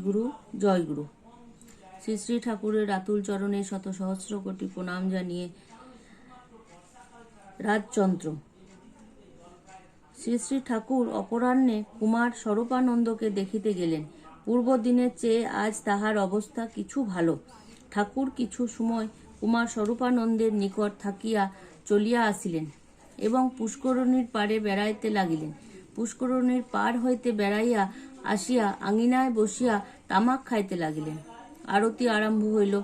জয়গুরু জয়গুরু। শ্রী শ্রী ঠাকুরের আতুল চরণে শত সহস্র কোটি প্রণাম জানিয়ে রাজচন্দ্র। শ্রী শ্রী ঠাকুর অপরাহ্নে কুমার স্বরূপানন্দকে দেখিতে গেলেন। পূর্ব দিনের চেয়ে আজ তাহার অবস্থা কিছু ভালো। ঠাকুর কিছু সময় কুমার স্বরূপানন্দের নিকট থাকিয়া চলিয়া আসিলেন এবং পুষ্করণীর পাড়ে বেড়াইতে লাগিলেন। পুষ্করণীর পাড় হইতে বেড়াইয়া আসিয়া আঙিনায় বসিয়া তামাক খাইতে লাগিলেন। আরতি আরম্ভ হইল।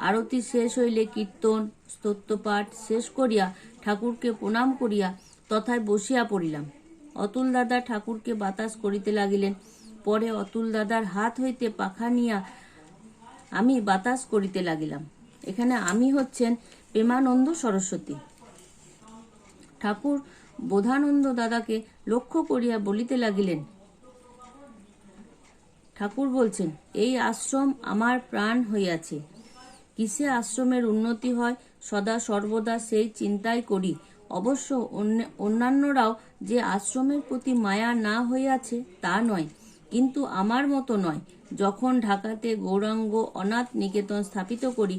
আরতি শেষ হইলে কীর্তন স্তোত্রপাঠ শেষ করিয়া ঠাকুরকে প্রণাম করিয়া তথায় বসিয়া পড়িলাম। অতুল দাদা ঠাকুরকে বাতাস করিতে লাগিলেন। পরে অতুল দাদার হাত হইতে পাখা নিয়া আমি বাতাস করিতে লাগিলাম। এখানে আমি হচ্ছেন প্রেমানন্দ সরস্বতী। ঠাকুর বোধানন্দ দাদাকে লক্ষ্য করিয়া বলিতে লাগিলেন, ঠাকুর বলছেন, এই আশ্রম আমার প্রাণ হইয়াছে। কিসে আশ্রমের উন্নতি হয় সদা সর্বদা সেই চিন্তাই করি। অবশ্য অন্যান্যরাও যে আশ্রমের প্রতি মায়া না হইয়াছে তা নয়, কিন্তু আমার মতো নয়। যখন ঢাকাতে গৌরাঙ্গ অনাথ নিকেতন স্থাপিত করি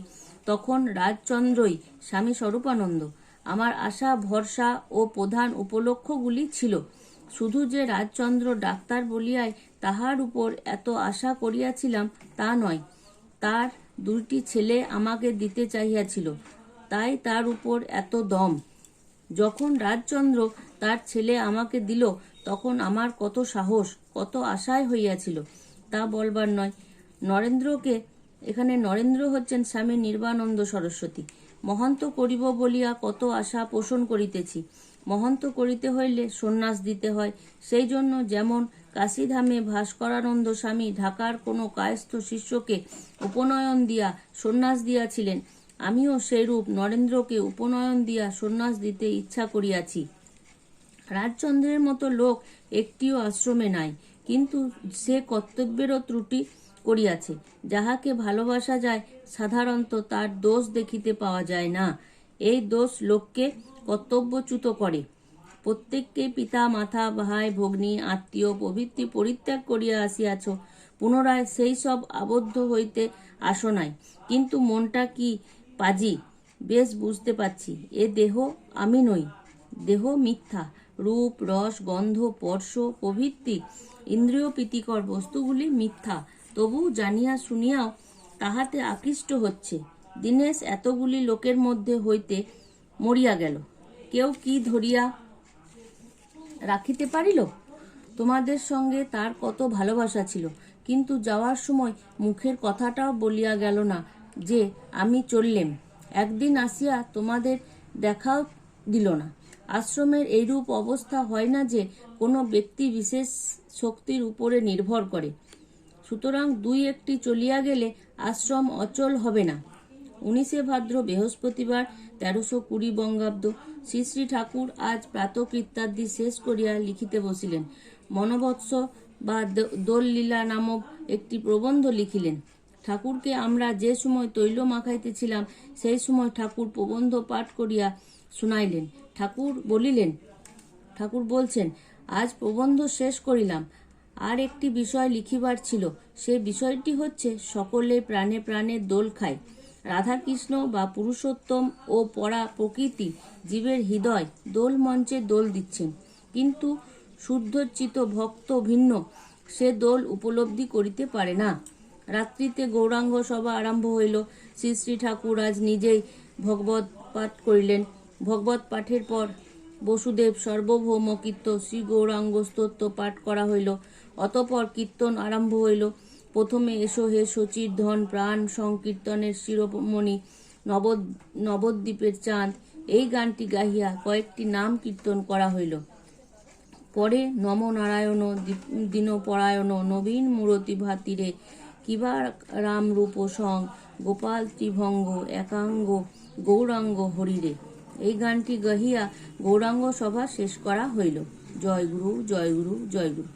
তখন রাজচন্দ্রই স্বামী স্বরূপানন্দ আমার আশা ভরসা ও প্রধান উপলক্ষ্যগুলি ছিল। শুধু যে রাজচন্দ্র ডাক্তার বলিয়াই তাহার উপর এত আশা করিয়াছিলাম তা নয়, তার দুইটি ছেলে আমাকে দিতে চাহিয়াছিল, তাই তার উপর এত দম। যখন রাজচন্দ্র তার ছেলে আমাকে দিল তখন আমার কত সাহস, কত আশায় হইয়াছিল তা বলবার নয়। নরেন্দ্রকে, এখানে নরেন্দ্র হচ্ছেন স্বামী নির্বাণানন্দ সরস্বতী। মহন্ত করিব বলিয়া কত আশা পোষণ করিতেছি। মহন্ত করিতে হইলে সন্ন্যাস দিতে হয়। সেই জন্য যেমন কাশীধামে ভাস্করানন্দ স্বামী ঢাকার কোনো কায়স্থ শিষ্যকে উপনয়ন দিয়া সন্ন্যাস দিয়াছিলেন, আমিও সেইরূপ নরেন্দ্রকে উপনয়ন দিয়া সন্ন্যাস দিতে ইচ্ছা করিয়াছি। রাজচন্দ্রের মতো লোক একটিও আশ্রমে নাই, কিন্তু সে কর্তব্যেরও ত্রুটি করিয়াছে। যাহাকে ভালোবাসা যায় সাধারণত তার দোষ দেখিতে পাওয়া যায় না। এই দোষ লোককে কর্তব্যচ্যুত করে। প্রত্যেককে পিতা মাতা ভাই ভগ্নী আত্মীয় প্রভৃতি পরিত্যাগ করিয়া আসিয়াছ, পুনরায় সেই সব আবদ্ধ হইতে আসো নাই। কিন্তু মনটা কি পাজি, বেশ বুঝতে পারছি। এ দেহ আমি নই, দেহ মিথ্যা। রূপ রস গন্ধ স্পর্শ প্রভৃতি ইন্দ্রিয় প্রীতিকর বস্তুগুলি মিথ্যা, তবু জানিয়া শুনিয়াও তাহাতে আকৃষ্ট হচ্ছে। দীনেশ এতগুলি লোকের মধ্যে হইতে মরিয়া গেল, কেউ কি ধরিয়া রাখিতে পারিল? তোমাদের সঙ্গে তার কত ভালোবাসা ছিল, কিন্তু যাওয়ার সময় মুখের কথাটাও বলিয়া গেল না যে আমি চললেম। একদিন আসিয়া তোমাদের দেখাও দিল না। আশ্রমের এইরূপ অবস্থা হয় না যে কোনো ব্যক্তি বিশেষ শক্তির উপরে নির্ভর করে। সুতরাং দুই একটি চলিয়া গেলে আশ্রম অচল হবে না। 19শে ভাদ্র বৃহস্পতিবার 1320 বঙ্গাব্দ। শ্রী শ্রী ঠাকুর আজ প্রাতকৃত্যাদি শেষ করিয়া লিখিতে বসিলেন। মনোবৎস বা দোললীলা নামক একটি প্রবন্ধ লিখিলেন। ঠাকুরকে আমরা যে সময় তৈল মাখাইতেছিলাম সেই সময় ঠাকুর প্রবন্ধ পাঠ করিয়া শুনাইলেন। ঠাকুর বলছেন, আজ প্রবন্ধ শেষ করিলাম, আর একটি বিষয় লিখিবার ছিল। সে বিষয়টি হচ্ছে, সকলে প্রাণে প্রাণে দোল খায়। রাধাকৃষ্ণ বা পুরুষোত্তম ও পরা প্রকৃতি জীবের হৃদয় দোল মঞ্চে দোল দিচ্ছেন, কিন্তু শুদ্ধচিত ভক্ত ভিন্ন সে দোল উপলব্ধি করিতে পারে না। রাত্রিতে গৌরাঙ্গ সভা আরম্ভ হইল। শ্রী শ্রী ঠাকুর আজ নিজেই ভগবত পাঠ করিলেন। ভগবত পাঠের পর বসুদেব সর্বভৌম কীর্ত শ্রী গৌরাঙ্গ স্তোত্র পাঠ করা হইল। অতঃপর কীর্তন আরম্ভ হইল। প্রথমে এসো হে শচীর ধন প্রাণ সংকীর্তনের শিরোমণি নবদ্বীপের চাঁদ, এই গানটি গাহিয়া কয়েকটি নাম কীর্তন করা হইল। পরে নম নারায়ণ দীনপরায়ণ নবীন মূরতি ভাতিরে কিবা রাম রূপ সং গোপাল ত্রিভঙ্গ একাঙ্গ গৌরাঙ্গ হরিরে, এই গানটি গাহিয়া গৌরাঙ্গ সভা শেষ করা হইল। জয় গুরু জয় গুরু জয় গুরু।